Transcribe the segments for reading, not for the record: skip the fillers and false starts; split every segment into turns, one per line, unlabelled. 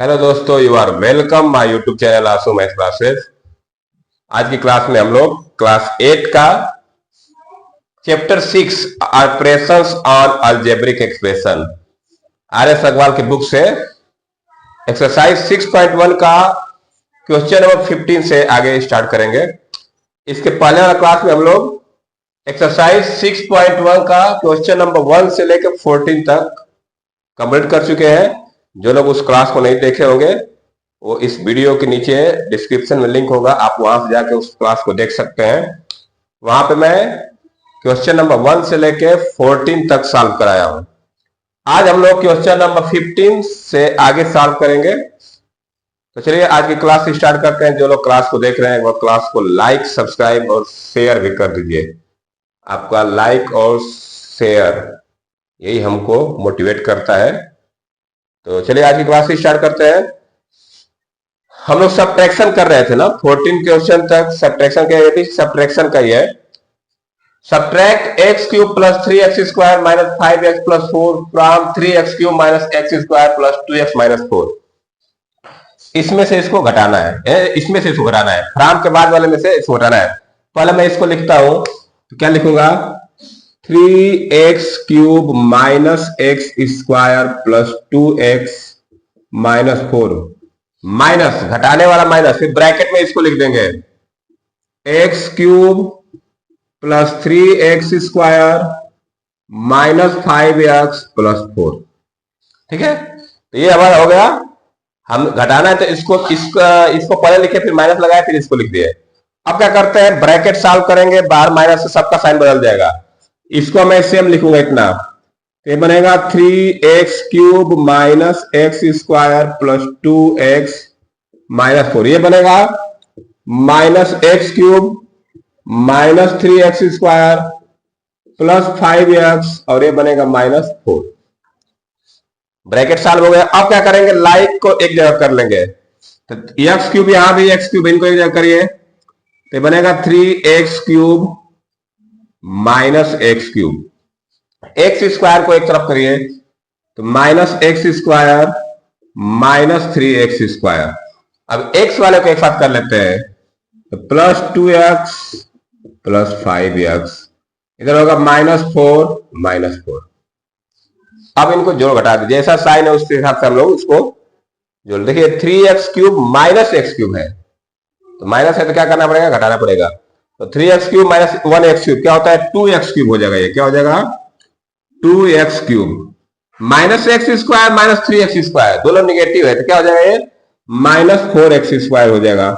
Hello दोस्तों, you are welcome my YouTube channel Aasu math classes. आज की क्लास में हम लोग क्लास 8 का chapter 6 operations on algebraic expression R S Aggarwal की बुक से एक्सरसाइज 6.1 का क्वेश्चन नंबर 15 से आगे स्टार्ट करेंगे। इसके पहले वाला क्लास में हम लोग एक्सरसाइज 6.1 का क्वेश्चन नंबर 1 से लेकर 14 तक कंप्लीट कर चुके हैं। जो लोग उस क्लास को नहीं देखे होंगे वो इस वीडियो के नीचे डिस्क्रिप्शन में लिंक होगा, आप वहां से जाके उस क्लास को देख सकते हैं। वहां पे मैं क्वेश्चन नंबर 1 से लेके 14 तक सॉल्व कराया हूं। आज हम लोग क्वेश्चन नंबर 15 से आगे सॉल्व करेंगे। तो चलिए आज की क्लास स्टार्ट करते हैं। जो लोग क्लास को देख रहे हैं वो क्लास को लाइक, सब्सक्राइब और शेयर भी कर दीजिए। आपका लाइक और शेयर यही हमको मोटिवेट करता है। तो चलिए आज की क्लास स्टार्ट करते हैं। हम लोग सब्ट्रैक्शन कर रहे थे ना, 14 क्वेश्चन तक सब्ट्रैक्शन का, सब्ट्रैक्शन का ही है। Subtract x cube plus 3x square minus 5x plus 4 from 3x cube minus x square plus 2x minus 4। इसमें से इसको घटाना है, इसमें से इसको घटाना है, फ्रॉम के बाद वाले में से इसको घटाना है। पहले मैं इसको लिखता हूं, तो क्या लिखूंगा, 3x cube minus x square plus 2x minus 4, minus घटाने वाला माइनस, फिर ब्रैकेट में इसको लिख देंगे x cube plus 3x square minus 5x plus 4। ठीक है, तो ये हमारा हो गया। हम घटाना है तो इसको पहले लिखे, फिर माइनस लगाए, फिर इसको लिख दिए। अब क्या करते हैं, ब्रैकेट सॉल्व करेंगे, बाहर माइनस से सबका साइन बदल जाएगा। इसको मैं सेम लिखूंगा इतना, ये बनेगा 3x cube minus x square plus 2x minus 4। ये बनेगा minus x cube minus 3x square plus 5x, और ये बनेगा माइनस 4। ब्रैकेट सॉल्व हो गया। अब क्या करेंगे, लाइक को एक जगह कर लेंगे, तो एक्स क्यूब यहां भी एक्स क्यूब, इनको एक जगह करिए, तो बनेगा 3x cube minus x cube. X square को एक तरफ करिए तो minus x square minus 3x square. अब x वाले को एक साथ कर लेते हैं, तो प्लस 2x प्लस 5x, इधर होगा माइनस 4 माइनस 4। अब इनको जोड़ घटा दीजिए, जैसा साइन है उसके हिसाब से हम लोग उसको जोड़। देखिए 3x cube minus x cube है, तो माइनस है तो क्या करना पड़ेगा, घटाना पड़ेगा। तो 3x cube minus 1x cube क्या होता है, 2x क्यूब हो जाएगा। ये क्या हो जाएगा, 2x cube minus x square minus 3x square, दोनों निगेटिव है तो क्या हो जाएगा, ये माइनस 4x स्क्वायर हो जाएगा।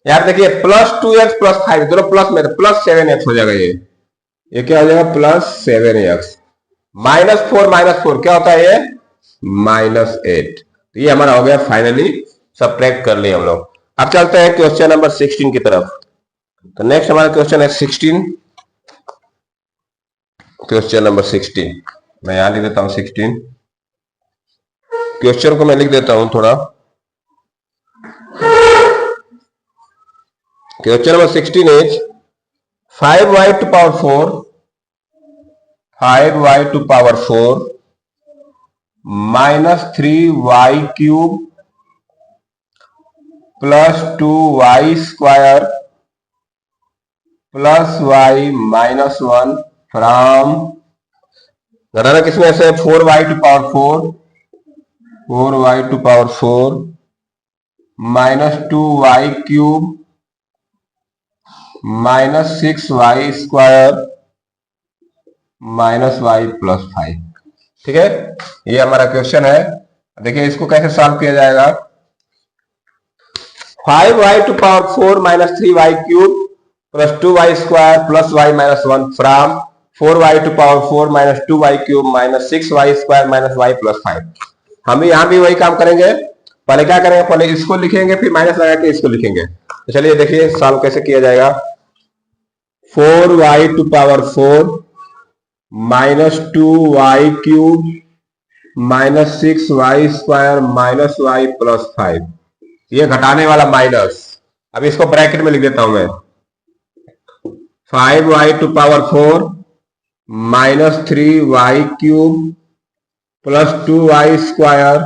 यार देखिए प्लस 2x प्लस 5 दोनों प्लस में, तो प्लस 7x हो जाएगा। ये क्या हो जाएगा, प्लस 7x। माइनस 4 क्या होता है, ये माइनस 8। तो ये हमारा हो गया, फाइनली सब्ट्रैक्ट कर लिए हम लोग। अब चलते हैं क्वेश्चन नंबर 16 की तरफ। तो नेक्स्ट हमारा क्वेश्चन है 16, क्वेश्चन नंबर 16। मैं यहां लिख देता हूं 16। क्वेश्चन को मैं लिख देता हूं थोड़ा। Question number 16 is 5y to power 4, 5y to power 4 minus 3y cube plus 2y square plus y minus 1 from, घटाना किसमें से, 4y to power 4, 4y to power 4 minus 2y cube minus 6y square minus y plus 5। ठीक है, ये हमारा question है। देखिए इसको कैसे सॉल्व किया जाएगा। 5y to power 4 minus 3y cube plus 2y square plus y minus 1 from 4y to power 4 minus 2y cube minus 6y square minus y plus 5। हम यहां भी वही काम करेंगे। पहले क्या करेंगे, पहले इसको लिखेंगे, फिर माइनस लगा के इसको लिखेंगे। तो चलिए देखिए सॉल्व कैसे किया जाएगा। 4y to power 4 minus 2y cube minus 6y square minus y plus 5, ये घटाने वाला माइनस। अब इसको ब्रैकेट में लिख देता हूं मैं, 5y to power 4 minus 3y cube plus 2y square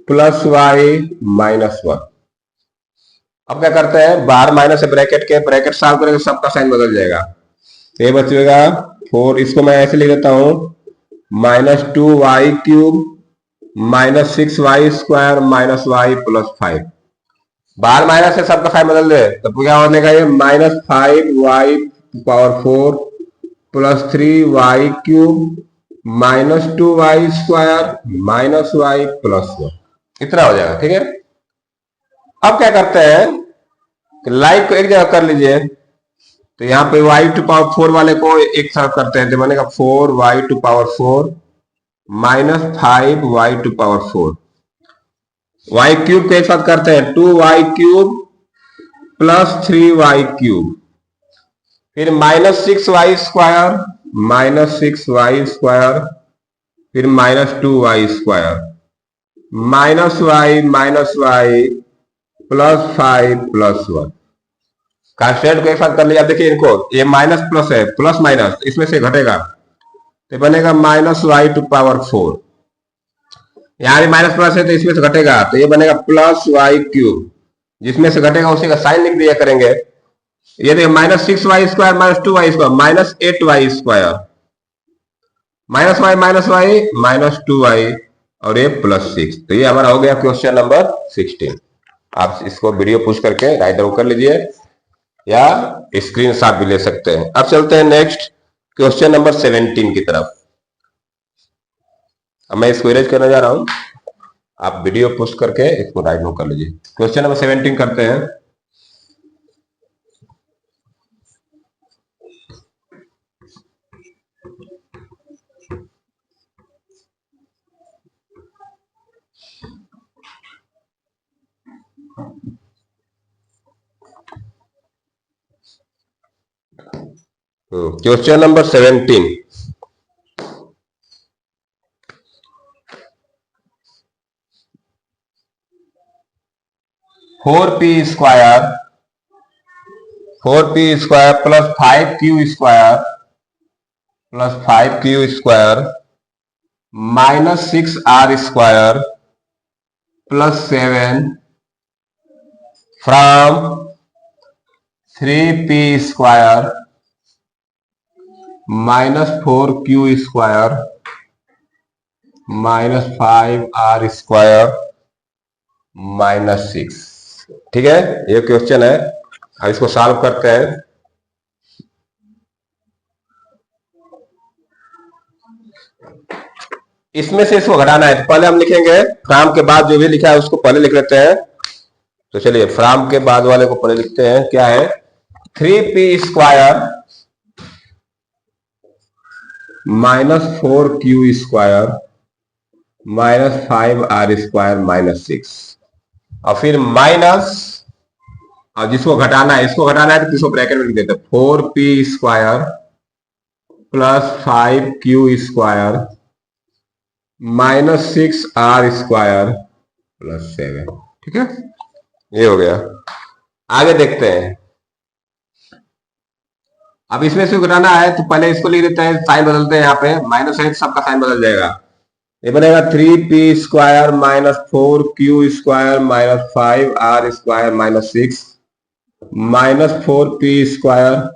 plus y minus 1। अब क्या करते हैं, बाहर माइनस है ब्रैकेट के, ब्रैकेट सॉल्व करेंगे सबका साइन बदल जाएगा। तो ये बचेगा 4, इसको मैं ऐसे लिख देता हूं -2y³ -6y² -y + 5। बाहर माइनस है सबका साइन बदल दे, तो क्या होने का ये -5y⁴ + 3y³ -2y² -y + 1, इतना हो जाएगा। ठीक है, अब क्या करते हैं कि लाइक को एक जगह कर लीजिए, तो यहां पे y⁴ वाले को एक तरफ करते हैं, तो बनेगा 4y⁴ -5y⁴। y³ को एक साथ करते हैं 2y³ + 3y³, फिर -6y² -6y², फिर -2y² -y +5 + 1। कांस्टेंट को एक साथ कर लिया। देखिए इनको, ये माइनस प्लस है, प्लस माइनस इसमें से घटेगा, तो बनेगा -y⁴। यहाँ भी माइनस प्लस है तो इसमें से घटेगा, तो ये बनेगा +y³। जिसमें से घटेगा उसी का साइन लिख दिया करेंगे। ये देखिए -6y² -2y² -8y², -y -2y और ये +6। तो ये हमारा हो गया क्वेश्चन नंबर 16। आप इसको वीडियो पुश करके राइट डाउन कर लीजिए या स्क्रीनशॉट भी ले सकते हैं। अब चलते हैं नेक्स्ट क्वेश्चन नंबर 17 की तरफ। अब मैं इसको इरेज करने जा रहा हूं, आप वीडियो पुश करके इसको राइट डाउन कर लीजिए। क्वेश्चन नंबर 17 करते हैं। Question number 17, 4p² + 5q² + 5q² -6r² + 7 from 3p² -4q² -5r² -6। ठीक है, ये क्वेश्चन है। अब इसको सॉल्व करते हैं। इसमें से इसको घटाना है, तो पहले हम लिखेंगे फ्रॉम के बाद जो भी लिखा है उसको पहले लिख लेते हैं। तो चलिए फ्रॉम के बाद वाले को पहले लिखते हैं। क्या है, 3p² -4q² -5r² -6, और फिर माइनस, और जिसको घटाना है, इसको घटाना है तो किसको ब्रैकेट में लिख देते हैं 4p² + 5q² -6r² + 7। ठीक है, ये हो गया। आगे देखते हैं। अब इसमें से घटाना है तो पहले इसको लिख देते हैं, साइन बदलते हैं। यहाँ पे माइनस है, सबका साइन बदल जाएगा। ये बनेगा 3p² -4q² -5r² -6 -4p²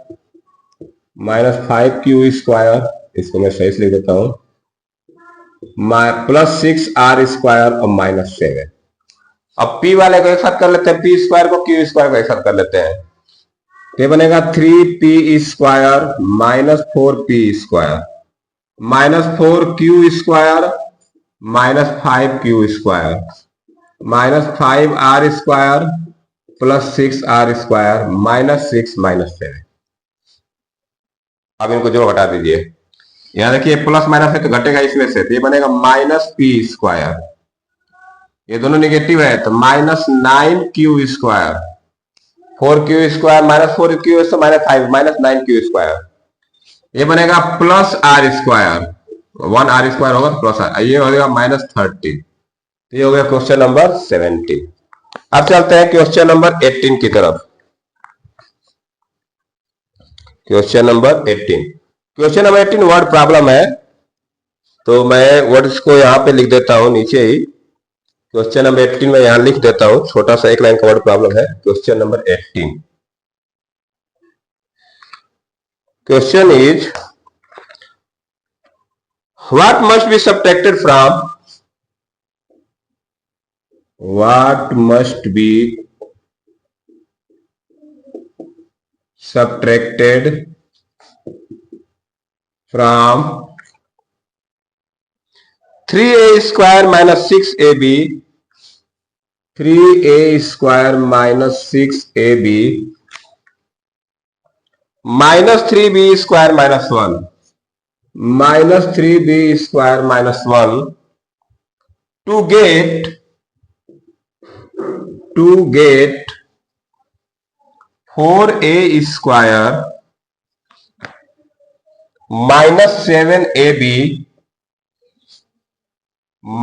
-5q², इसको मैं सही से लिख देता हूं, +6r² और -7। अब p वाले को एक साथ कर लेते हैं, p² को q² को एक साथ कर लेते हैं। ये बनेगा 3p² -4p² -4q² -5q² -5r² +6r² -6 -7। अब इनको जो घटा दीजिए। यहां देखिए प्लस माइनस है तो घटेगा इसमें से, तो ये बनेगा -p²। ये दोनों निगेटिव है तो -9q², 4q² -4q -5 -9q²। ये बनेगा +r², 1r² होगा प्लस r, ये हो जाएगा -30। ये हो गया क्वेश्चन नंबर 17। अब चलते हैं क्वेश्चन नंबर 18 की तरफ। क्वेश्चन नंबर 18 वर्ड प्रॉब्लम है, तो मैं वर्ड्स को यहां पे लिख देता हूं नीचे ही। क्वेश्चन नंबर 18 में यहां लिख देता हूं, छोटा सा एक लाइन का वर्ड प्रॉब्लम है। Question number 18, question is what must be subtracted from, what must be subtracted from 3a square minus 6ab, 3a square minus 6ab minus 3b square minus 1, minus 3b square minus 1 to get 4a square minus 7ab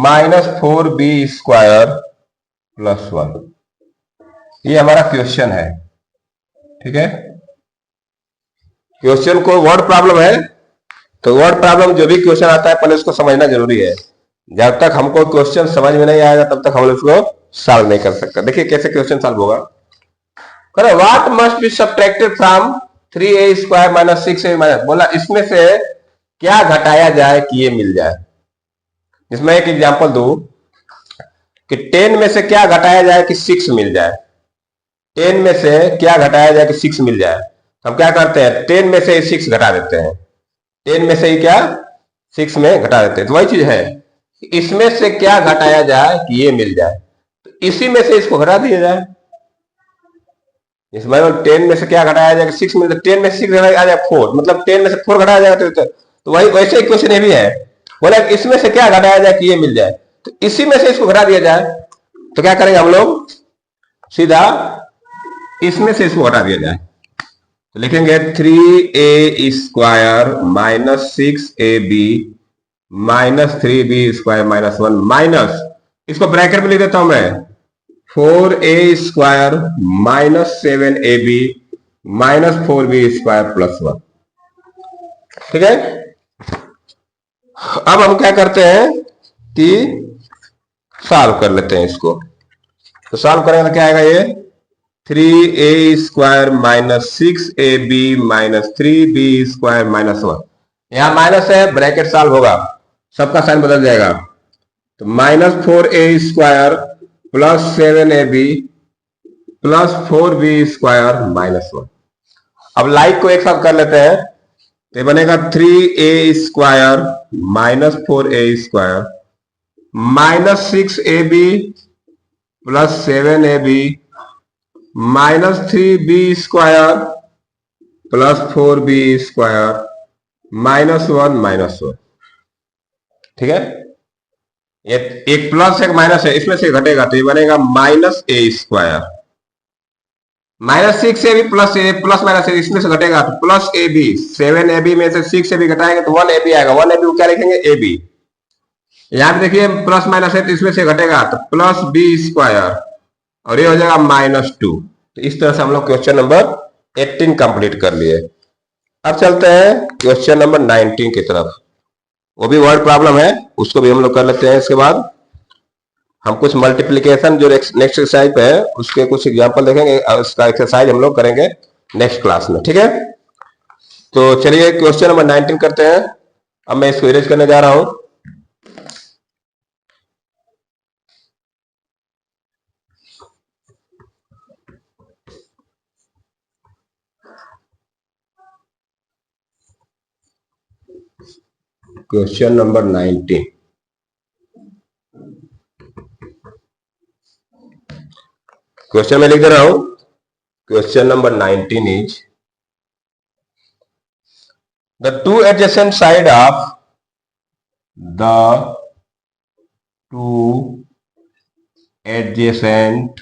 minus 4b square plus 1। ये हमारा question है, ठीक है। Question को word problem है, तो word problem जो भी क्वेश्चन आता है पहले उसको समझना जरूरी है। जब तक हमको क्वेश्चन समझ में नहीं आएगा तब तक हम उसको सॉल्व नहीं कर सकते। देखिए कैसे क्वेश्चन सॉल्व होगा। What must be subtracted from 3a square minus 6a minus, बोला इसमें से क्या घटाया जाए कि ये मिल जाए। इसमें एक एग्जांपल दो कि 10 में से क्या घटाया जाए कि 6 मिल जाए। 10 में से क्या घटाया जाए कि 6 मिल जाए। हम क्या करते हैं, 10 में से 6 घटा देते हैं। 10 में से ही क्या 6 में घटा देते हैं। तो वही चीज है, इसमें से क्या घटाया जाए कि ये मिल जाए, तो इसी में से इसको घटा दिया जाए। इसमें 10 में से क्या घटाया जाएगा 6 में, 10 में से 6 घटाया जाए 4, मतलब 10 में से 4 घटाया जाएगा तो वही वैसे ही क्वेश्चन ये भी है। बोला इसमें से क्या घटाया जाए कि ये मिल जाए, तो इसी में से इसको घटा दिया जाए। तो क्या करेंगे हम लोग, सीधा इसमें से इसको घटा दिया जाए। तो लिखेंगे 3a square minus 6ab minus 3b square minus 1 minus, इसको ब्रैकेट में लिख देता हूं मैं, 4a square minus 7ab minus 4b square plus 1। ठीक है। अब हम क्या करते हैं कि सॉल्व कर लेते हैं इसको। तो सॉल्व करेंगे तो क्या आएगा, ये 3a square minus 6ab minus 3b square minus 1, यहां माइनस है, ब्रैकेट सॉल्व होगा, सबका साइन बदल जाएगा। तो minus 4a square plus 7ab plus 4b square minus 1। अब लाइक को एक साथ कर लेते हैं, तो बनेगा 3a square minus 4a square minus 6ab plus 7ab minus 3b square plus 4b square minus 1 minus 1। ठीक है, ये एक प्लस एक माइनस है, इसमें से घटेगा तो ये बनेगा minus a square minus 6ab plus a plus minus a, इसमें से घटेगा तो प्लस ab, 7ab में से 6ab घटाएंगे तो 1ab आएगा, 1ab को क्या लिखेंगे ab। यहां पे देखिए प्लस माइनस है तो इसमें से घटेगा तो प्लस b स्क्वायर और ये हो जाएगा माइनस 2। तो इस तरह से हम लोग क्वेश्चन नंबर 18 कंप्लीट कर लिए। अब चलते हैं क्वेश्चन नंबर 19 की तरफ। वो भी वर्ड प्रॉब्लम है, उसको भी हम लोग कर लेते हैं। इसके बाद हम कुछ मल्टीप्लिकेशन जो नेक्स्ट एक्सरसाइज पे है उसके कुछ एग्जांपल देखेंगे, उसका एक्सरसाइज हम लोग करेंगे नेक्स्ट क्लास में। ठीक है, तो चलिए क्वेश्चन नंबर 19 करते हैं। अब मैं इसको इरेज करने जा रहा हूं। क्वेश्चन नंबर 19, क्वेश्चन में लिख दे रहा हूं। Question number 19 is the two adjacent side of the two adjacent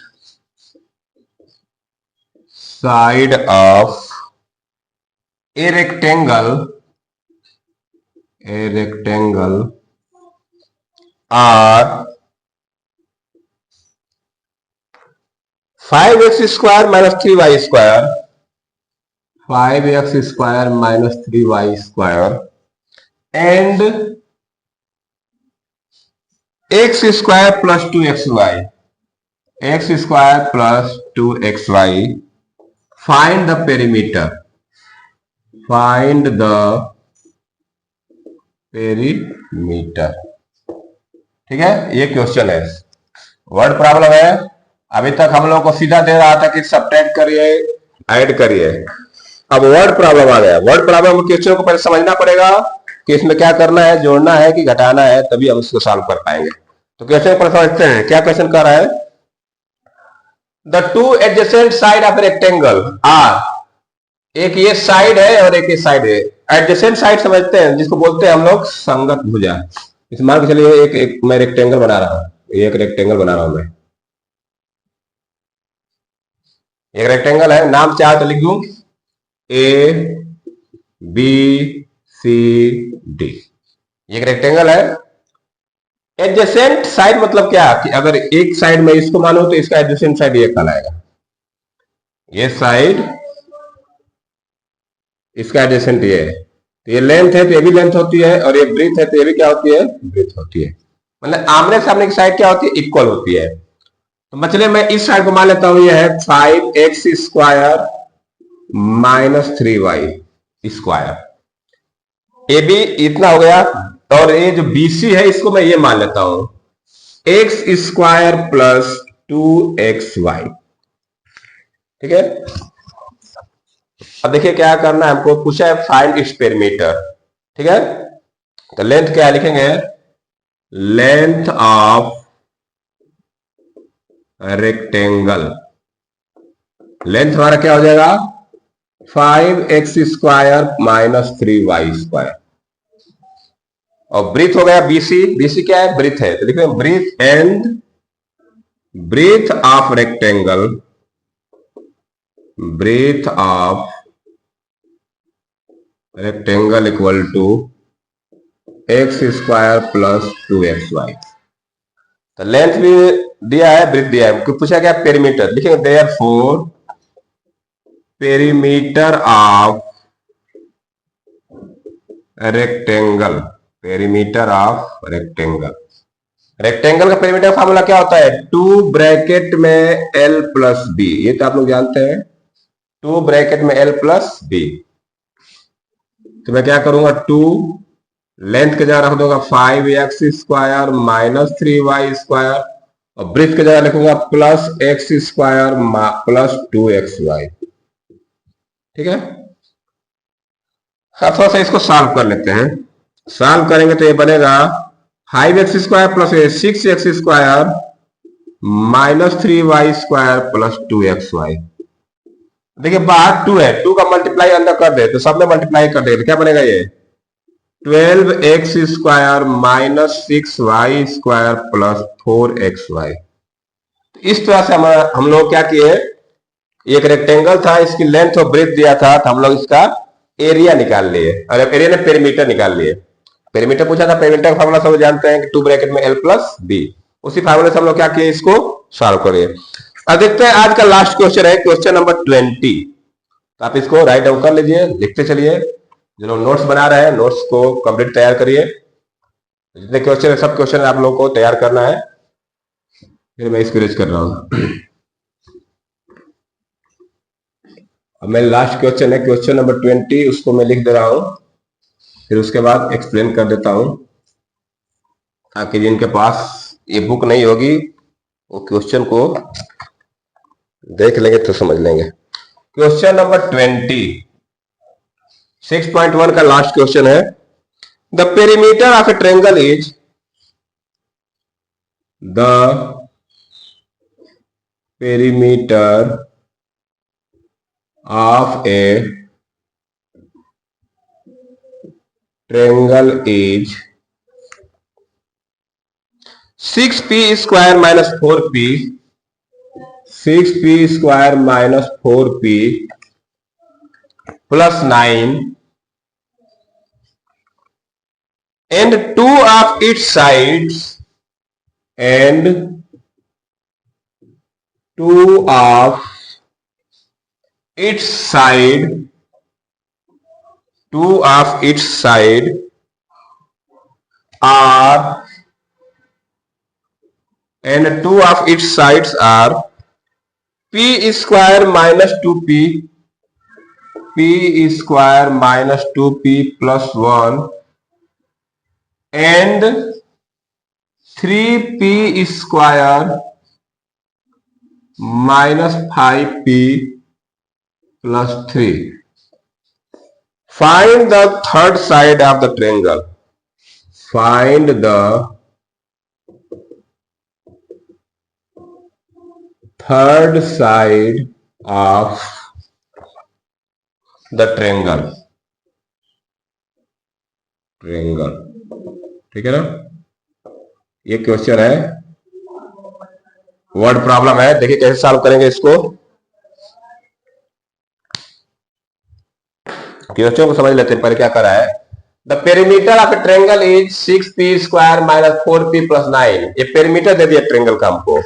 side of a rectangle are 5x square minus 3y square, 5x square minus 3y square and x square plus 2xy, x square plus 2xy, find the perimeter, find the perimeter. ठीक है, ये question है, word problem है। अभी तक हम लोग को सीधा दे रहा था कि सब्ट्रैक्ट करिए, ऐड करिए। अब वर्ड प्रॉब्लम आ गया। वर्ड प्रॉब्लम क्वेश्चन को पहले समझना पड़ेगा कि इसमें क्या करना है, जोड़ना है कि घटाना है, तभी हम इसको सॉल्व कर पाएंगे। तो क्वेश्चन पर समझते हैं क्या क्वेश्चन कर रहा है। The two adjacent side of rectangle are, एक ये साइड है और एक ये साइड है। एडजेसेंट साइड समझते हैं, जिसको बोलते हैं हम लोग संगत भुजा। इस मान के चलिए एक मैं रेक्टेंगल बना रहा हूं, एक रेक्टेंगल बना रहा हूं मैं, एक रेक्टेंगल है, नाम चाहे तो लिख दूं ए बी सी डी, एक रेक्टेंगल है। एडजेसेंट साइड मतलब क्या कि अगर एक साइड में इसको मानो तो इसका एडजेसेंट साइड ये कहलाएगा, ये साइड इसका एडजेसेंट ये है। तो ये लेंथ है तो ये भी लेंथ होती है, और ये ब्रीथ है तो ये भी क्या होती है, ब्रीथ होती है। मतलब आमने सामने की साइड क्या होती है, इक्वल होती है। तो मतलब मैं इस साइड को मान लेता हूं, ये है 5x square minus 3y square, ये भी इतना हो गया। और ये जो BC है इसको मैं ये मान लेता हूं x स्क्वायर प्लस 2xy। ठीक है, अब देखिए क्या करना है, हमको पूछा है फाइंड इट्स पेरीमीटर। ठीक है, तो लेंथ क्या लिखेंगे, लेंथ ऑफ रेक्टेंगल, लेंथ हमारा क्या हो जाएगा 5x square minus 3y square, और ब्रीथ हो गया BC, BC क्या है, ब्रीथ है। तो लिखेंगे breadth and breadth of rectangle, breadth of rectangle equal to x square plus 2xy। तो लेंथ भी दिया है, ब्रीथ दिया है, पूछा क्या पेरीमीटर, लिखेंगे therefore perimeter of rectangle, perimeter of rectangle. Rectangle का पेरीमीटर फार्मूला क्या होता है, 2 ब्रैकेट में L प्लस बी, ये तो आप लोग जानते हैं, 2 ब्रैकेट में L प्लस बी। तो मैं क्या करूंगा, 2 लेंथ के जगह रख दूंगा 5x square minus 3y square, और ब्रीथ के जगह लिखूंगा plus x square plus 2xy। ठीक है, अब थोड़ा सा इसको सॉल्व कर लेते हैं। सॉल्व करेंगे तो ये बनेगा 5x square plus 6x square minus 3y square plus 2xy। देखिए बाहर 2 है, 2 का मल्टीप्लाई अंदर कर दे तो सब में मल्टीप्लाई कर दे तो क्या बनेगा, ये 12x square minus 6y square plus 4xy। तो इस तरह से हम लोग क्या किए, एक रेक्टेंगल था, इसकी लेंथ और ब्रेथ दिया था, तो हम लोग इसका एरिया निकाल लिए, और एरिया ने पेरीमीटर निकाल लिए। पेरीमीटर पूछा था, पेरीमीटर का फार्मूला सब जानते हैं कि 2 ब्रैकेट में L प्लस बी, उसी फार्मूले से हम लोग क्या किए, इसको सॉल्व करिए। अब देखते हैं आज का लास्ट क्वेश्चन है, क्वेश्चन नंबर 20। तो आप इसको राइट डाउन कर लीजिए, लिखते चलिए, जो लोग नोट्स बना रहे हैं नोट्स को कंप्लीट तैयार करिए। जितने क्वेश्चन है सब क्वेश्चन आप लोगों को तैयार करना है। फिर मैं इसको रेज कर रहा हूं। अब मैं लास्ट क्वेश्चन है, क्वेश्चन नंबर 20, उसको मैं लिख दे रहा हूं, फिर उसके बाद एक्सप्लेन कर देता हूं, ताकि जिनके पास ये बुक नहीं होगी वो क्वेश्चन को देख लेंगे तो समझ लेंगे। क्वेश्चन नंबर 20 6.1 का लास्ट क्वेश्चन है। The perimeter of A triangle is, the perimeter of A triangle is 6p square minus 4p, 6p square minus 4p plus 9 and 2 of its sides, and 2 of its side, 2 of its side are and two of its sides are p square minus 2p, p square minus 2p plus 1 and 3p square minus 5p plus 3. Find the third side of the triangle. Find the third side of the triangle. ठीक है ना, ये question है, word problem है। देखिए कैसे solve करेंगे इसको। क्वेश्चन को समझ लेते हैं पहले क्या कर रहा है। The perimeter of A triangle is 6p square minus 4p plus 9। ये पेरीमीटर दे दिया ट्रायंगल का हमको।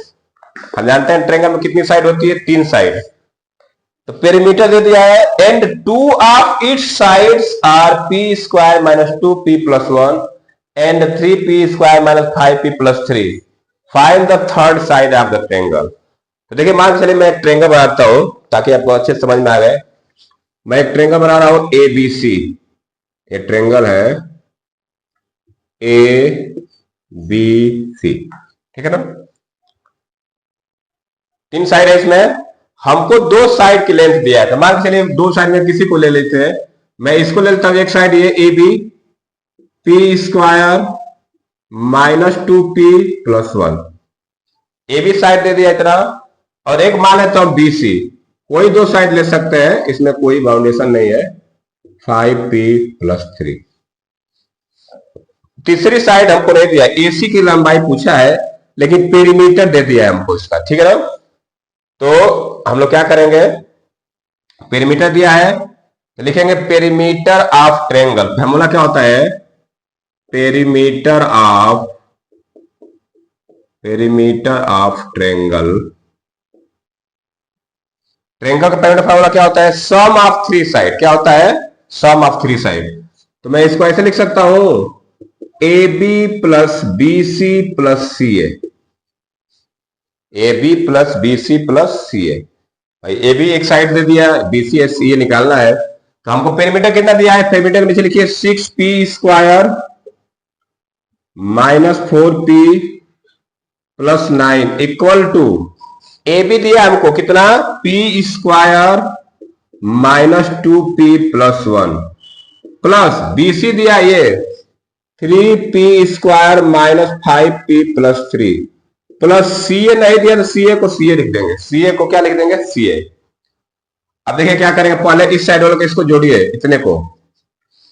हम जानते हैं ट्रायंगल में कितनी साइड होती है, 3 साइड। तो पेरीमीटर दे दिया है and two of its sides are p square minus 2p plus 1 and 3p square minus 5p plus 3। Find the third side of the triangle. तो देखिए मान चलिए मैं एक ट्रायंगल बनाता हूं ताकि आपको अच्छे समझ में आ जाए। मैं एक ट्रायंगल बना रहा हूं ABC। ये ट्रायंगल है ABC, ठीक है ना। 3 साइड है इसमें, हमको 2 साइड की लेंथ दिया है। तो मान के चलिए 2 साइड में किसी को ले लेते हैं। मैं इसको ले लेता हूं, एक साइड ये AB, p square minus 2p plus 1। AB side दे दिया इतना, और एक मान लेता हूं BC। कोई 2 साइड ले सकते हैं, इसमें कोई बाउंडेशन नहीं है, 5p प्लस 3। तीसरी साइड हमको नहीं दिया, AC की लंबाई पूछा है लेकिन पेरीमीटर दे दिया है हमको इसका, ठीक है ना। तो हम लोग क्या करेंगे, पेरीमीटर दिया है तो लिखेंगे पेरीमीटर ऑफ ट्रायंगल। फॉर्मूला क्या होता है, पेरीमीटर ऑफ ट्रायंगल। ट्रायंगल का पेरीमीटर फॉर्मूला क्या होता है, सम ऑफ 3 साइड। क्या होता है, सम ऑफ 3 साइड। तो मैं इसको ऐसे लिख सकता हूं, AB plus BC plus CA। AB plus BC plus CA। भाई AB एक साइड दे दिया, BC CA निकालना है। तो हमको पेरीमीटर कितना दिया है, पेरीमीटर के नीचे लिखिए 6p square minus 4p plus 9 equal to AB दिया हमको कितना, p square minus 2p plus 1 plus BC दिया ये 3p square minus 5p plus 3 plus CA नहीं दिया तो CA को CA लिख देंगे। CA को क्या लिख देंगे, CA। अब देखिए क्या करेंगे, पहले इस साइड वाले को इसको जोड़िए, इतने को,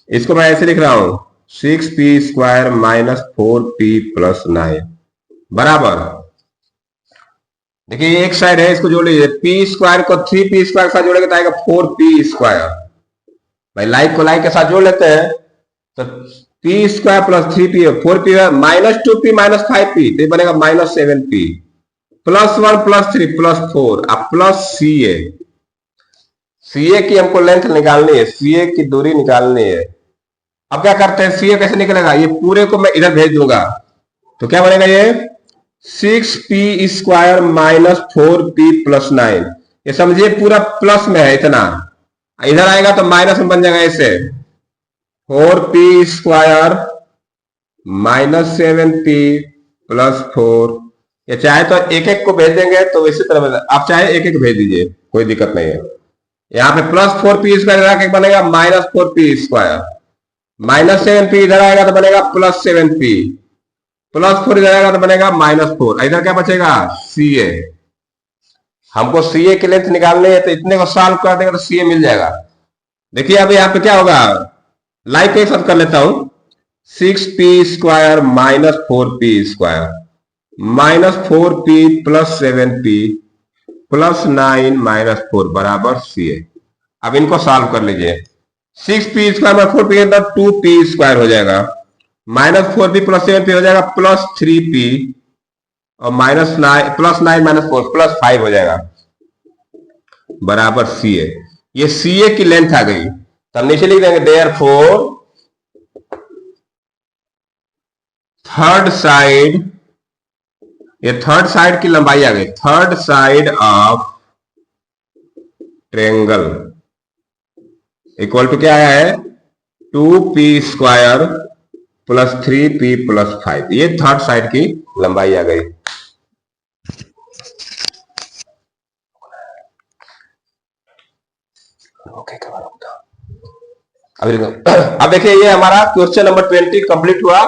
इसको मैं ऐसे लिख रहा हूं 6p square minus 4p plus 9 बराबर। देखिए एक साइड है, इसको जोड़ लीजिए, p स्क्वायर को 3p स्क्वायर के साथ जोड़ेंगे तो आएगा 4p स्क्वायर। भाई लाइक को लाइक के साथ जोड़ लेते हैं, तो p square plus 3p 4p minus 2p minus 5p तो ये बनेगा minus 7p plus 1 plus 3 plus 4 अब प्लस CA। CA की हमको लेंथ निकालनी है, CA की दूरी निकालनी है। अब क्या करते हैं, CA कैसे निकलेगा, ये पूरे को मैं इधर भेज दूंगा तो क्या बनेगा, ये 6p square minus 4p plus 9। ये समझिए पूरा प्लस में है इतना, इधर आएगा तो माइनस में बन जाएगा ऐसे 4p square minus 7p plus 4। ये चाहे तो एक एक को भेज देंगे तो इसी तरह आप चाहे एक एक भेज दीजिए, कोई दिक्कत नहीं है। यहाँ पे प्लस 4p स्क्वायर बनेगा minus 4p square, minus 7p इधर आएगा तो बनेगा प्लस 7p प्लस 4 इधर आएगा तो बनेगा माइनस 4। इधर क्या बचेगा, CA। हमको CA की लेंथ निकालनी है तो इतने को सॉल्व कर देंगे तो CA मिल जाएगा। देखिए अभी यहाँ पे क्या होगा, लाइक के साथ कर लेता हूं, 6p square minus 4p square minus 4p plus 7p plus 9 minus 4 बराबर CA। अब इनको सॉल्व कर लीजिए, 6p स्क्वायर माइनस 4p के अंदर 2p स्क्वायर हो जाएगा, माइनस 4p प्लस 7p हो जाएगा प्लस 3p और माइनस 9 प्लस 9 माइनस 4 प्लस 5 हो जाएगा बराबर CA। ये CA की लेंथ आ गई तो हम नीचे लिख देंगे देयरफॉर थर्ड साइड ये थर्ड साइड की लंबाई आ गई, third side of triangle equal to क्या है, 2p² प्लस 3p प्लस 5। ये थर्ड साइड की लंबाई आ गई। अब देखिए ये हमारा क्वेश्चन नंबर 20 कंप्लीट हुआ।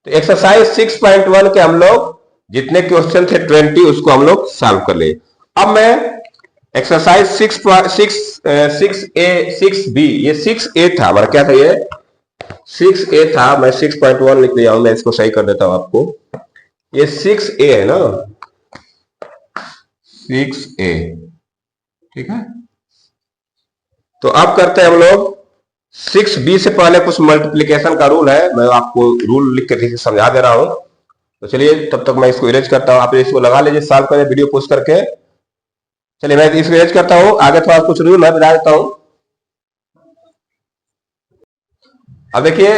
तो एक्सरसाइज 6.1 के हम लोग जितने क्वेश्चन थे 20 उसको हम लोग सॉल्व कर लिए। अब मैं एक्सरसाइज 6B, ये 6A था हमारा, क्या था ये 6A था, मैं 6.1 लिख दिया हूं, मैं इसको सही कर देता हूं आपको। ये 6A है ना, 6A, ठीक है। तो अब करते हैं हम लोग 6B से पहले कुछ मल्टीप्लीकेशन का रूल है, मैं आपको रूल लिख के समझा दे रहा हूं। तो चलिए तब तक मैं इसको इरेज करता हूं, आप इसको लगा लीजिए सॉल्व करें वीडियो पोस्ट करके। चलिए मैं इसको इरेज करता हूं, आगे थोड़ा कुछ रूल मैं बता देता हूं। अब देखिए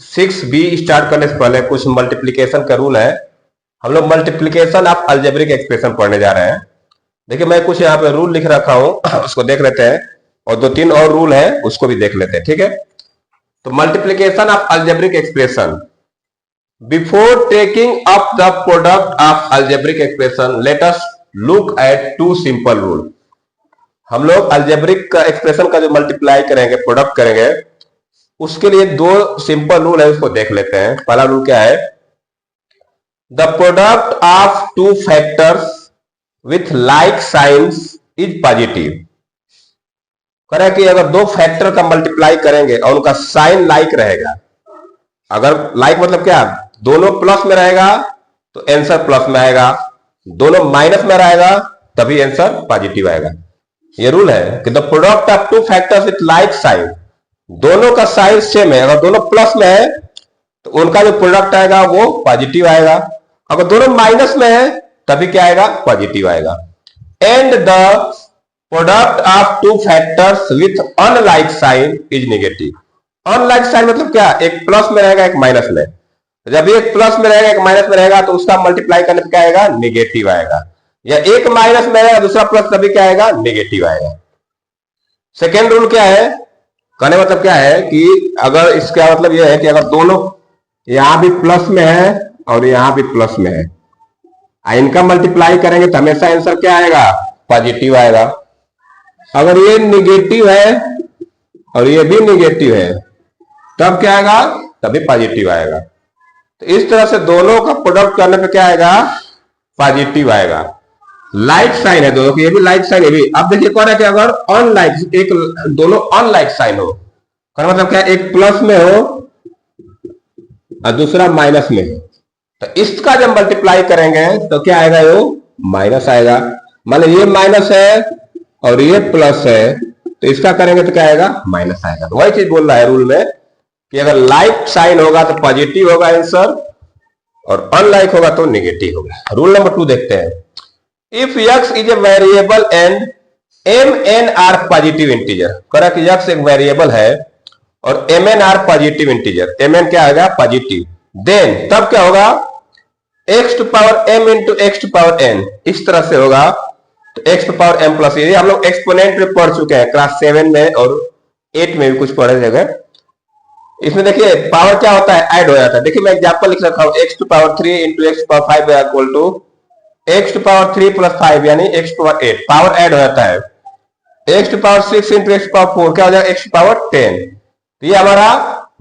6B स्टार्ट करने से पहले कुछ मल्टीप्लीकेशन का रूल है। हम लोग मल्टीप्लीकेशन ऑफ अलजेब्रिक एक्सप्रेशन पढ़ने जा रहे हैं। देखिए मैं कुछ यहाँ पे रूल लिख रखा हूं, उसको देख लेते हैं, और 2-3 और रूल है उसको भी देख लेते हैं, ठीक है। तो multiplication of algebraic expression, before taking up the product of algebraic expression let us look at 2 simple rule. हम लोग अलजेब्रिक का एक्सप्रेशन का जो मल्टीप्लाई करेंगे, प्रोडक्ट करेंगे, उसके लिए 2 सिंपल रूल है, उसको देख लेते हैं। पहला रूल क्या है, the product of 2 factors with like science is positive. करें कि अगर 2 फैक्टर का मल्टीप्लाई करेंगे और उनका साइन लाइक रहेगा, अगर लाइक मतलब क्या, दोनों प्लस में रहेगा तो आंसर प्लस में आएगा, दोनों माइनस में रहेगा तभी आंसर पॉजिटिव आएगा। ये रूल है कि the product of 2 factors with like sign, दोनों का साइन सेम है, अगर दोनों प्लस में है तो उनका जो प्रोडक्ट आएगा वो पॉजिटिव आएगा, अगर दोनों माइनस में है तभी क्या आएगा, पॉजिटिव आएगा। And the product of 2 factors with unlike sign is negative. Unlike sign मतलब क्या, एक प्लस में रहेगा एक माइनस में, जब एक प्लस में रहेगा एक माइनस में रहेगा तो उसका मल्टीप्लाई करने पर क्या आएगा, नेगेटिव आएगा, या एक माइनस में रहेगा दूसरा प्लस तभी क्या आएगा, नेगेटिव आएगा। सेकेंड रूल क्या है, कहने मतलब क्या है कि अगर इसका मतलब यह है कि अगर दोनों यहां भी प्लस में है और यहां भी प्लस में है, इनका मल्टीप्लाई करेंगे तो हमेशा आंसर क्या आएगा, पॉजिटिव आएगा। अगर ये निगेटिव है और ये भी निगेटिव है तब क्या आएगा, तभी पॉजिटिव आएगा। तो इस तरह से दोनों का प्रोडक्ट करने पे क्या आएगा, पॉजिटिव आएगा। लाइक साइन है दोनों की, ये भी लाइक साइन, ये भी। अब देखिए कह रहा है कि अगर अनलाइक, एक दोनों अनलाइक साइन हो, मतलब क्या, एक प्लस में हो और दूसरा माइनस में हो, तो इसका जब मल्टीप्लाई करेंगे तो क्या आएगा, वो माइनस आएगा। मान लो ये माइनस है और ये प्लस है, तो इसका करेंगे तो क्या आएगा, माइनस आएगा। तो वही चीज बोल रहा है रूल में कि अगर लाइक साइन होगा तो पॉजिटिव होगा आंसर, और अनलाइक होगा तो नेगेटिव होगा। रूल नंबर 2 देखते हैं। If x is a variable and mn are positive integer, करा कि x एक वेरिएबल है और mn are positive integer, mn क्या आएगा, पॉजिटिव, देन तब क्या होगा, x to power m into x to power n, इस तरह से होगा। तो x to power m plus, ये हम लोग एक्सपोनेंट में पढ़ चुके हैं क्लास 7 में और 8 में भी कुछ पढ़े जगह। इसमें देखिए पावर क्या होता है, ऐड हो जाता है। देखिए मैं एग्जांपल लिख रखा हूं, x to power 3 into x to power 5 equal to x to power 3 plus 5 यानी x to power 8, power add हो जाता है। X to power 6 into x to power 4 क्या हो जाएगा, एक्स टू पावर 10। तो ये हमारा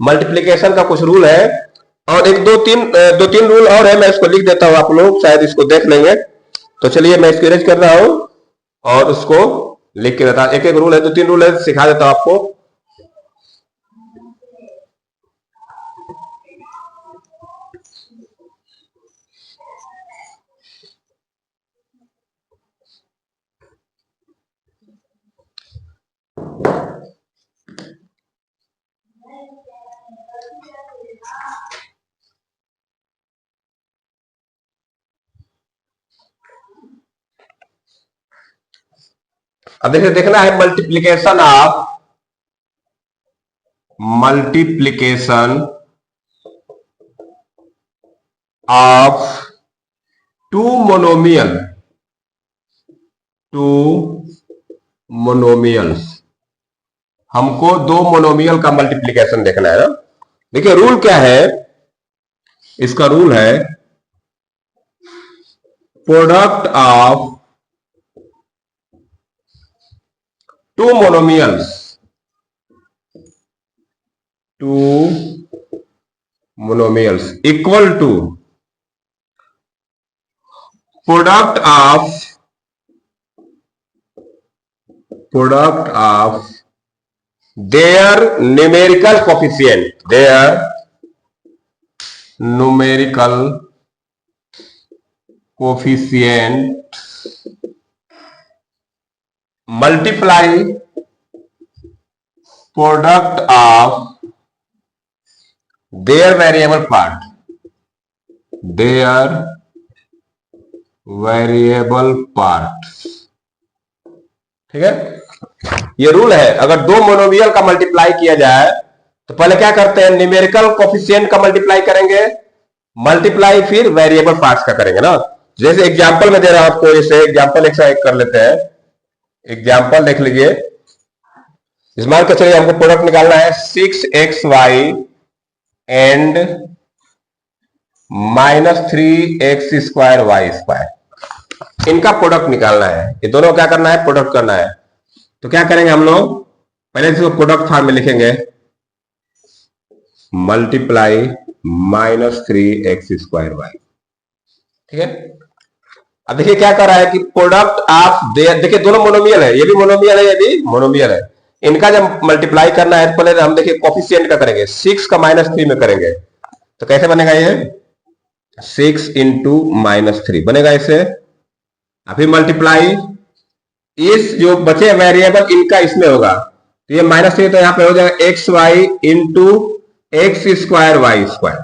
मल्टीप्लीकेशन का कुछ रूल है, और एक दो तीन रूल और है, मैं इसको लिख देता हूं, आप लोग शायद इसको देख लेंगे। तो चलिए मैं इसको इरेज कर रहा हूं और उसको लिख के देता हूं, एक एक रूल है, 2-3 रूल है, सिखा देता हूं आपको। अब देखिए देखना है multiplication of two monomial, two monomials, हमको दो मोनोमियल का मल्टीप्लीकेशन देखना है ना। देखिए रूल क्या है, इसका रूल है product of two monomials, two monomials equal to product of their numerical coefficient, their numerical coefficient multiply product of their variable part, their variable parts। ठीक है, ये रूल है। अगर दो मोनोमियल का मल्टीप्लाई किया जाए तो पहले क्या करते हैं, न्यूमेरिकल कोफिशिएंट का मल्टीप्लाई करेंगे, मल्टीप्लाई फिर वेरिएबल पार्ट्स का करेंगे ना। जैसे एग्जांपल में दे रहा हूं आपको, जैसे एग्जांपल एक कर लेते हैं। एग्जांपल देख लीजिए, इस मान के चलिए हमको प्रोडक्ट निकालना है 6xy एंड -3x² y², इनका प्रोडक्ट निकालना है। ये दोनों क्या करना है, प्रोडक्ट करना है। तो क्या करेंगे हम लोग, पहले इसको प्रोडक्ट फॉर्म में लिखेंगे, मल्टीप्लाई -3x²y। ठीक है, अब देखिए क्या कर रहा है कि प्रोडक्ट ऑफ, देखिए दोनों मोनोमियल है, ये भी मोनोमियल है, ये भी मोनोमियल है। इनका जब मल्टीप्लाई करना है तो पहले हम देखिए कोफिशिएंट का करेंगे, 6 का -3 में करेंगे। तो कैसे बनेगा ये, 6 इंटू -3 बनेगा इसे। अभी मल्टीप्लाई इस जो बचे वेरिएबल इनका इसमें होगा, तो ये -3 तो यहां पे हो जाएगा xy इंटू x²y²।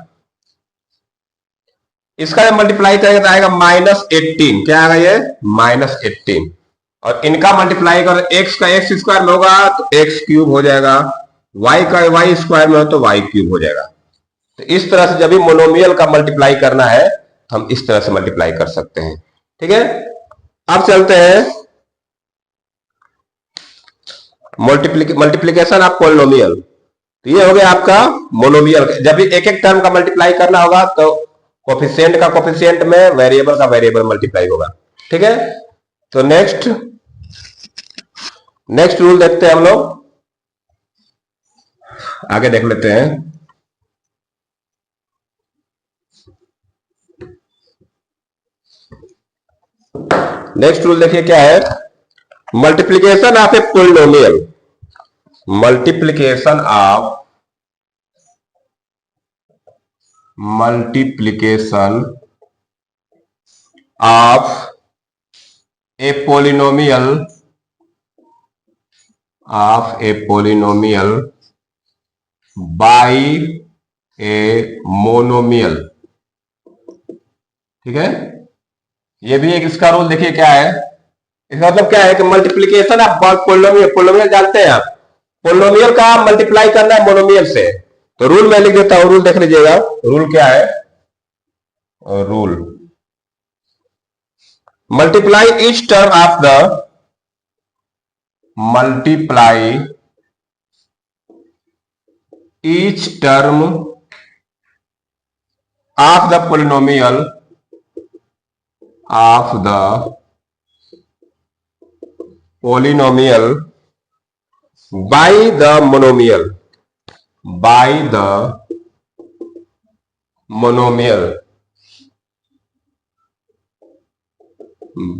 इसका जब मल्टीप्लाई करेंगे तो आएगा -18, क्या आएगा ये, -18। और इनका मल्टीप्लाई कर, x का x² में होगा तो x³ हो जाएगा, y का y² में हो तो y³ हो जाएगा। तो इस तरह से जब भी मोनोमियल का मल्टीप्लाई करना है हम इस तरह से मल्टीप्लाई कर सकते हैं। ठीक है, अब चलते हैं मल्टीप्लीकेशन ऑफ पॉलिनोमियल। तो ये हो गया आपका मोनोमियल। जब भी एक एक टर्म का मल्टीप्लाई करना होगा तो कोफिशिएंट का कोफिशिएंट में, वेरिएबल का वेरिएबल मल्टीप्लाई होगा। ठीक है, तो नेक्स्ट रूल देखते हैं हम लोग, आगे देख लेते हैं। नेक्स्ट रूल देखिए क्या है, multiplication of a polynomial, multiplication of a polynomial by a monomial. ठीक है, ये भी एक इसका रूल देखिए क्या है। इसका मतलब क्या है कि मल्टीप्लीकेशन ऑफ पोलिनोमियल जानते हैं आप, पोलिनोमियल का मल्टीप्लाई करना है मोनोमियल से। तो रूल मैं लिख देता हूं, रूल देख लीजिएगा। रूल क्या है, rule multiply each term of the, multiply each term of the polynomial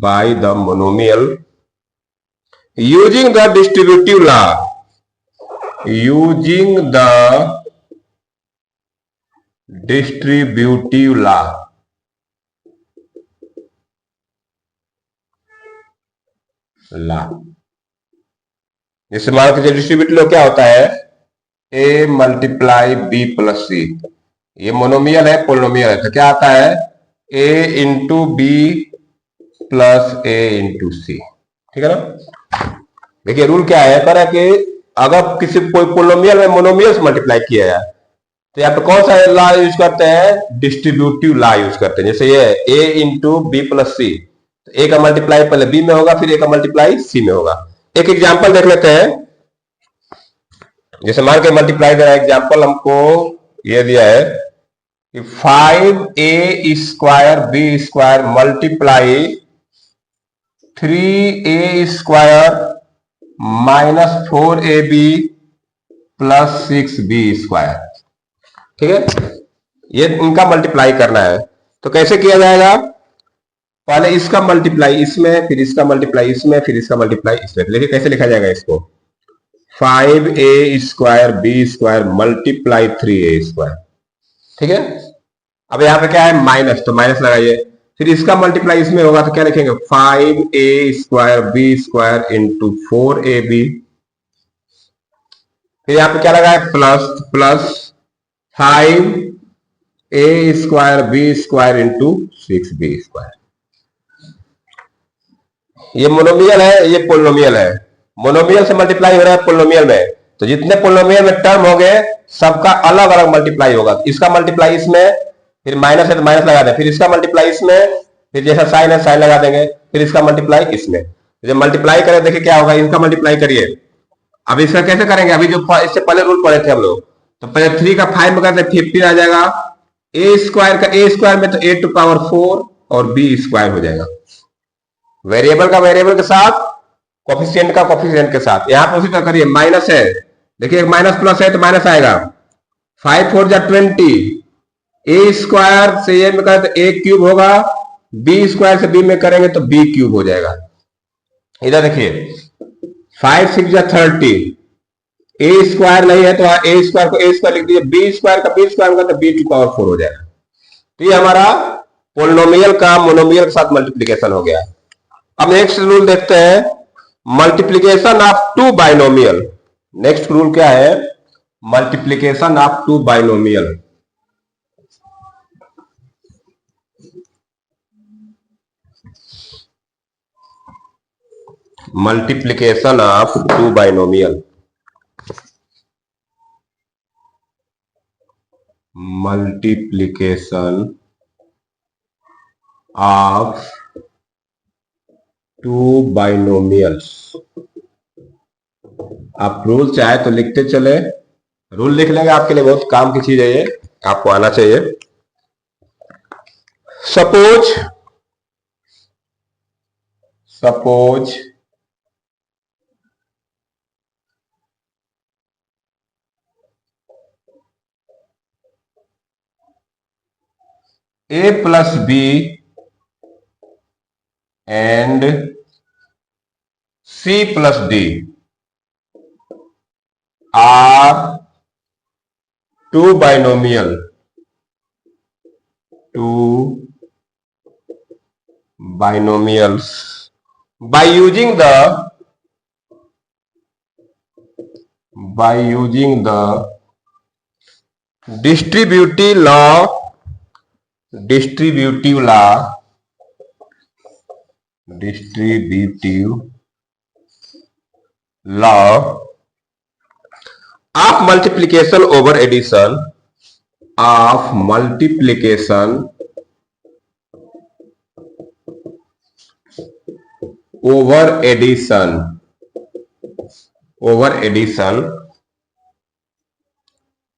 by the monomial, using the distributive law, जैसे मान लीजिए डिस्ट्रीब्यूटिव लॉ क्या होता है, a multiply b plus c। ये मोनोमियल है, पोलिनोमियल है, तो क्या आता है, a into B plus a into C. ठीक है ना। देखिए रूल क्या है, कह रहा है कि अगर किसी कोई पोलिनोमियल में मोनोमियल से मल्टीप्लाई किया जाए तो यहाँ पे कौन सा लॉ यूज करते हैं? डिस्ट्रीब्यूटिव लॉ यूज करते हैं। जैसे ये ए इंटू बी प्लस सी, ए का मल्टीप्लाई पहले बी में होगा, फिर ए का मल्टीप्लाई सी में होगा। एक एग्जांपल देख लेते हैं। जैसे मान के मल्टीप्लाई दे रहा है, एग्जांपल हमको ये दिया है कि 5a² b² multiply 3a² minus 4ab plus 6b²। ठीक है, ये इनका मल्टीप्लाई करना है। तो कैसे किया जाएगा? पहले इसका मल्टीप्लाई इसमें, फिर इसका मल्टीप्लाई इसमें, फिर इसका मल्टीप्लाई इसमें। देखिए कैसे लिखा जाएगा इसको, 5a² b² मल्टीप्लाई 3a²। ठीक है, अब यहाँ पे क्या है? माइनस, तो माइनस लगाइए। फिर इसका मल्टीप्लाई इसमें होगा तो क्या लिखेंगे? 5a² b² into 4ab। फिर यहाँ पे क्या लगा है? Plus, plus 5a² b² into 6b²। ये मोनोमियल है, ये पोलिनोमियल है। मोनोमियल से मल्टीप्लाई हो रहा है पोलिनोमियल में, तो जितने पोलिनोमियल में टर्म होंगे सबका अलग अलग मल्टीप्लाई होगा। इसका मल्टीप्लाई इसमें, फिर माइनस है तो माइनस लगा दें, फिर इसका मल्टीप्लाई इसमें, फिर जैसा साइन है साइन लगा देंगे, फिर इसका मल्टीप्लाई इसमें। जब मल्टीप्लाई करें देखिए क्या होगा, इनका मल्टीप्लाई करिए। अब इसका कैसे करेंगे? अभी जो इससे पहले रूल पढ़े थे हम लोग, तो पहले 3 का 5 में करते 15 आ जाएगा। a² का a² में तो a⁴ और b² हो जाएगा। वेरिएबल का वेरिएबल के साथ, कोफिशिएंट का कोफिशिएंट के साथ। यहां पर उसी तरह करिए, माइनस है, देखिए माइनस प्लस है तो माइनस आएगा। 5 4 जा 20, a² से a में करें तो a³ होगा, b² से b में करेंगे तो b³ हो जाएगा। इधर देखिए 5 6 जा 30, a² नहीं है तो a² को a² लिख दीजिए, b² का b² होगा तो b⁴ हो जाएगा। तो ये हमारा पोलिनोमियल का मोनोमियल के साथ मल्टीप्लीकेशन हो गया। अब नेक्स्ट रूल देखते हैं, multiplication of two binomial. Next rule क्या है? Multiplication of two binomial. Multiplication of two binomial. Multiplication of two binomials. आप रूल चाहे तो लिखते चले, रूल लिख लेंगे, आपके लिए बहुत काम की चीज है ये, आपको आना चाहिए। Suppose a plus b and c plus d are two binomials by using the distributive law of multiplication over addition,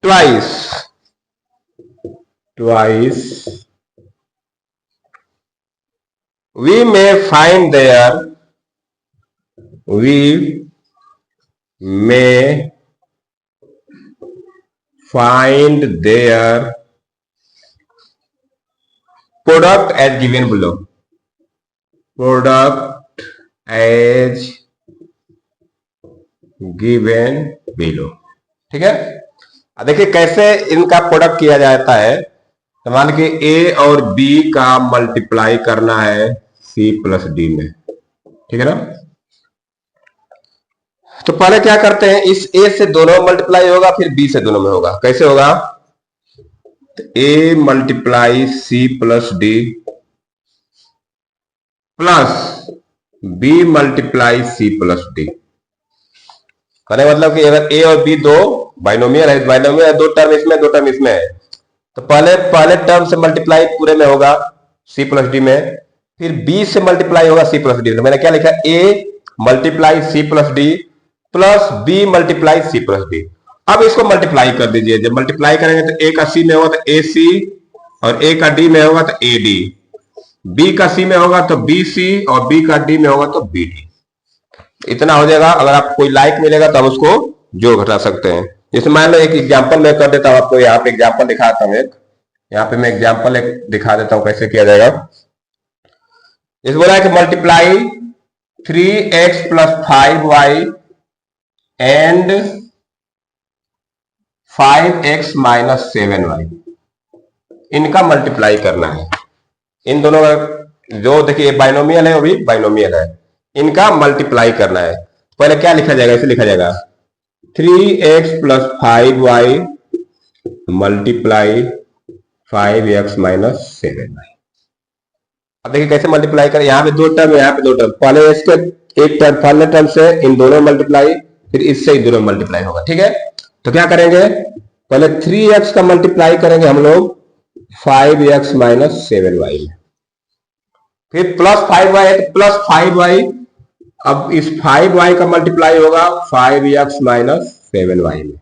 twice we may find their product as given below. ठीक है, अब देखिए कैसे इनका प्रोडक्ट किया जाता है। तो मान के a और b का मल्टीप्लाई करना है c प्लस d में, ठीक है ना। तो पहले क्या करते हैं, इस a से दोनों मल्टीप्लाई होगा, फिर b से दोनों में होगा। कैसे होगा? तो a multiply c plus d plus b multiply c plus d। कहने मतलब कि अगर a और b दो बाइनोमियल है, बाइनोमियल है, दो टर्म इसमें दो टर्म इसमें है, तो पहले पहले टर्म से मल्टीप्लाई पूरे में होगा सी प्लस डी में, फिर बी से मल्टीप्लाई होगा सी प्लस डी। तो मैंने क्या लिखा, A multiply C plus D plus B multiply C plus D. अब इसको मल्टीप्लाई कर दीजिए, जब मल्टीप्लाई करेंगे तो ए का सी में होगा तो ए सी, और ए का डी में होगा तो ए डी, बी का सी में होगा तो बी सी, और बी का डी में होगा तो बी डी। इतना हो जाएगा। अगर आपको कोई लाइक मिलेगा तो आप उसको जोड़ घटा सकते हैं। जैसे मान लो एक एग्जांपल मैं कर देता हूं आपको, यहाँ पे एग्जांपल दिखाता हूं, एक यहाँ पे मैं एग्जांपल एक दिखा देता हूं कैसे किया जाएगा। जैसे बोला है कि multiply 3x plus 5y and 5x minus 7y, इनका मल्टीप्लाई करना है। इन दोनों का जो देखिए बाइनोमियल है वो भी बाइनोमियल है, इनका मल्टीप्लाई करना है। पहले क्या लिखा जाएगा, इसे लिखा जाएगा 3x plus 5y multiply 5x minus 7y। अब देखिए कैसे मल्टीप्लाई करें, यहाँ पे दो टर्म, यहाँ पे दो टर्म, पहले इसके एक टर्म पहले टर्म से इन दोनों मल्टीप्लाई, फिर इससे ही दोनों मल्टीप्लाई होगा। ठीक है, तो क्या करेंगे, पहले 3x का मल्टीप्लाई करेंगे हम लोग 5x माइनस 7y में, फिर प्लस 5y है तो प्लस 5y, अब इस 5y का मल्टीप्लाई होगा 5x माइनस 7y में।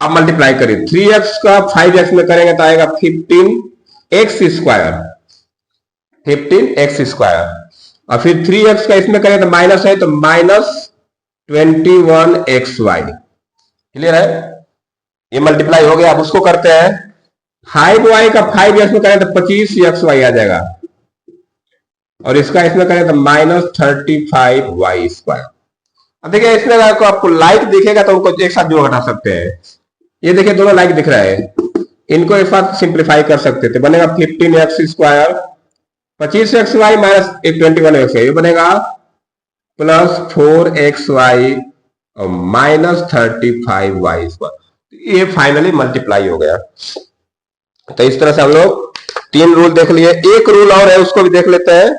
अब मल्टीप्लाई करिए, 3x का 5x में करेंगे तो आएगा 15x स्क्वायर, 15x स्क्वायर, और फिर 3x का इसमें करेंगे तो माइनस है तो माइनस 21xy। क्लियर है, ये मल्टीप्लाई हो गया। अब उसको करते हैं 5y का 5x में करें तो 25xy आ जाएगा, और इसका इसमें करें तो माइनस 35y स्क्वायर। अब देखिए इसमें अगर आपको लाइक दिखेगा तो उनको एक साथ जोड़ घटा सकते हैं। ये देखिए दोनों लाइक दिख रहा है, इनको एक साथ सिंप्लीफाई कर सकते थे, बनेगा 15x square 25xy minus 21xy, ये बनेगा प्लस 4xy और माइनस 35y स्क्वायर। ये फाइनली मल्टीप्लाई हो गया। तो इस तरह से हम लोग 3 रूल देख लिए, एक रूल और है उसको भी देख लेते हैं,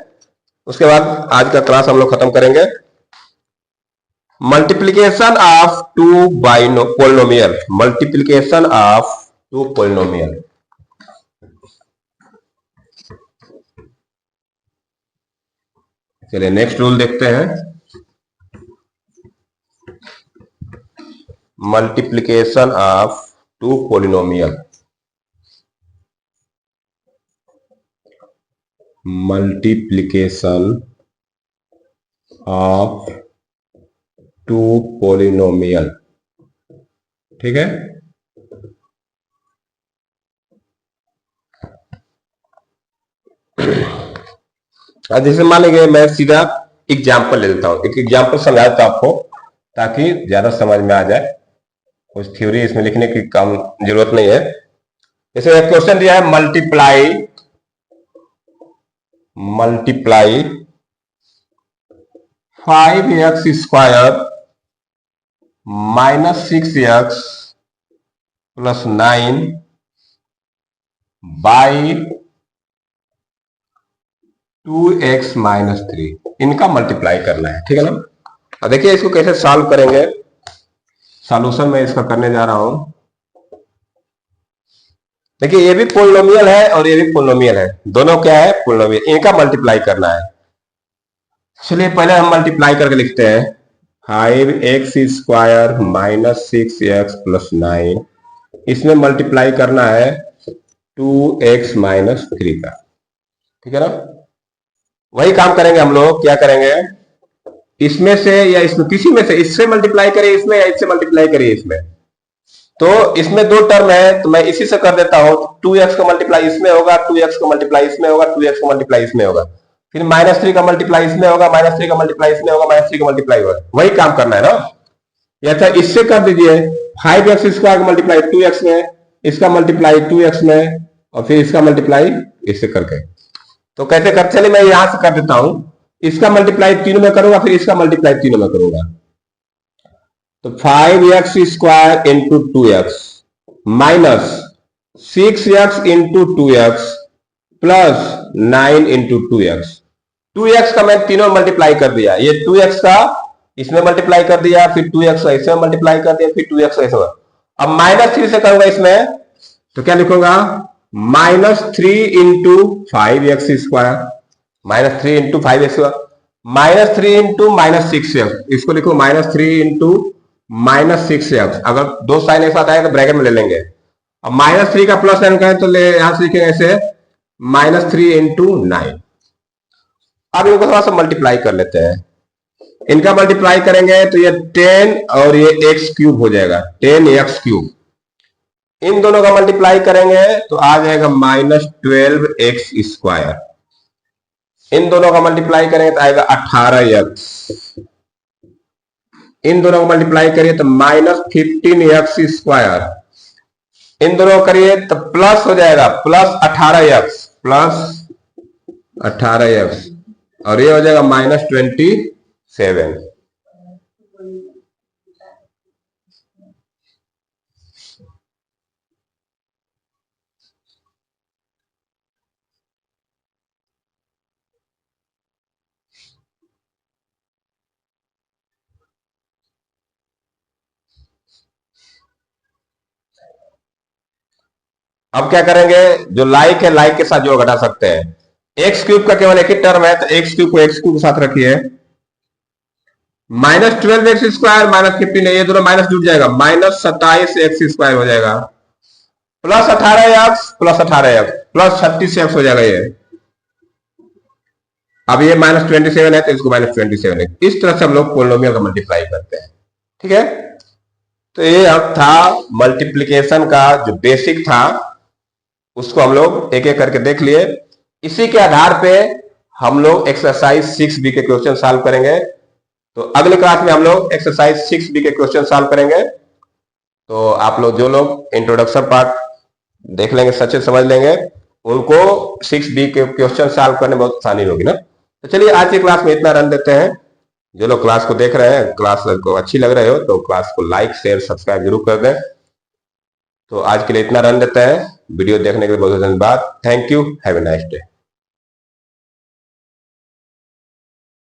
उसके बाद आज का क्लास हम लोग खत्म करेंगे। Multiplication of two polynomial, multiplication of two polynomial. चलिए नेक्स्ट रूल देखते हैं, multiplication of two polynomial. Multiplication of two polynomial, ठीक है। जैसे मान लीजिए मैं सीधा एग्जाम्पल ले लेता हूं, एक एग्जाम्पल समझा देता हूं आपको ताकि ज्यादा समझ में आ जाए, कुछ थ्योरी इसमें लिखने की काम जरूरत नहीं है। जैसे क्वेश्चन दिया है multiply 5x square minus 6x plus 9 by 2x minus 3, इनका मल्टीप्लाई करना है। ठीक है ना। अब देखिए इसको कैसे सॉल्व करेंगे, सॉल्यूशन में इसका करने जा रहा हूं। देखिए ये भी पोलिनोमियल है और ये भी पोलिनोमियल है, दोनों क्या है पोलिनोमियल, इनका मल्टीप्लाई करना है। चलिए पहले हम मल्टीप्लाई करके लिखते हैं 5x square minus 6x plus 9, इसमें मल्टीप्लाई करना है 2x माइनस 3 का। ठीक है ना, वही काम करेंगे हम लोग। क्या करेंगे, इसमें से या इसमें किसी में से, इससे मल्टीप्लाई करिए इसमें या इससे मल्टीप्लाई करिए इसमें। तो इसमें दो टर्म है तो मैं इसी से कर देता हूं, 2x का मल्टीप्लाई इसमें होगा, 2x का मल्टीप्लाई इसमें होगा, 2x का मल्टीप्लाई इसमें होगा, फिर माइनस 3 का मल्टीप्लाई इसमें होगा, माइनस 3 का मल्टीप्लाई इसमें होगा, माइनस 3 का मल्टीप्लाई होगा। वही काम करना है ना। या तो इससे कर दीजिए 5x स्क्वायर का मल्टीप्लाई 2x में, इसका मल्टीप्लाई 2x में, और फिर इसका मल्टीप्लाई इससे करके। तो कैसे कर, चलिए मैं यहां से कर देता हूं, इसका मल्टीप्लाई तीनों में करूंगा, फिर इसका मल्टीप्लाई तीनों में करूंगा। तो 5x square into 2x minus 6x into 2x plus 9 into 2x। 2x का मैं तीनों मल्टीप्लाई कर दिया, ये 2x का इसमें मल्टीप्लाई कर दिया, फिर 2x इसमें मल्टीप्लाई कर दिया, फिर 2x इसमें। अब -3 से करूंगा इसमें, तो क्या लिखूंगा, -3 into 5x², -3 into 5x², -3 into -6x, इसको लिखो -3 इंटू -6x। अगर दो साइन एक साथ आएगा तो ब्रैकेट में ले लेंगे। अब -3 का प्लस साइन करें तो यहां से लिखेंगे ऐसे -3 इंटू 9। अब इनको थोड़ा सा मल्टीप्लाई कर लेते हैं। इनका मल्टीप्लाई करेंगे तो ये 10 और ये x³ हो जाएगा, 10x³। इन दोनों का मल्टीप्लाई करेंगे तो आ जाएगा -12x²। इन दोनों का मल्टीप्लाई करेंगे तो आएगा 18x। इन दोनों को मल्टीप्लाई करिए तो -15x²। इन दोनों को करिए तो प्लस हो जाएगा +18x, +18x, और ये हो जाएगा -27। अब क्या करेंगे, जो लाइक है लाइक के साथ जोड़ घटा सकते हैं। x³ का केवल एक ही टर्म है तो x³ को x³ के साथ रखिए। -12x² -15 है, ये दोनों माइनस जुड़ जाएगा, -27x² हो जाएगा, +18x +36x हो जाएगा ये। अब ये -27 है तो इसको -27 है। इस तरह से हम लोग पोलिनोमियल का मल्टीप्लाई करते हैं। ठीक है, तो ये अब था मल्टीप्लीकेशन का जो बेसिक था, उसको हम लोग एक एक करके देख लिए। इसी के आधार पे हम लोग एक्सरसाइज 6b के क्वेश्चन सॉल्व करेंगे। तो अगले क्लास में हम लोग एक्सरसाइज 6b के क्वेश्चन सॉल्व करेंगे। तो आप लोग जो लोग इंट्रोडक्शन पार्ट देख लेंगे, सच्चे समझ लेंगे, उनको 6b के क्वेश्चन सॉल्व करने में बहुत आसानी होगी ना। तो चलिए आज की क्लास में इतना रन देते हैं। जो लोग क्लास को देख रहे हैं, क्लास को अच्छी लग रहे हो तो क्लास को लाइक शेयर सब्सक्राइब जरूर कर दें। तो आज के लिए इतना रन देते हैं। वीडियो देखने के लिए बहुत धन्यवाद। Thank you, have a nice day.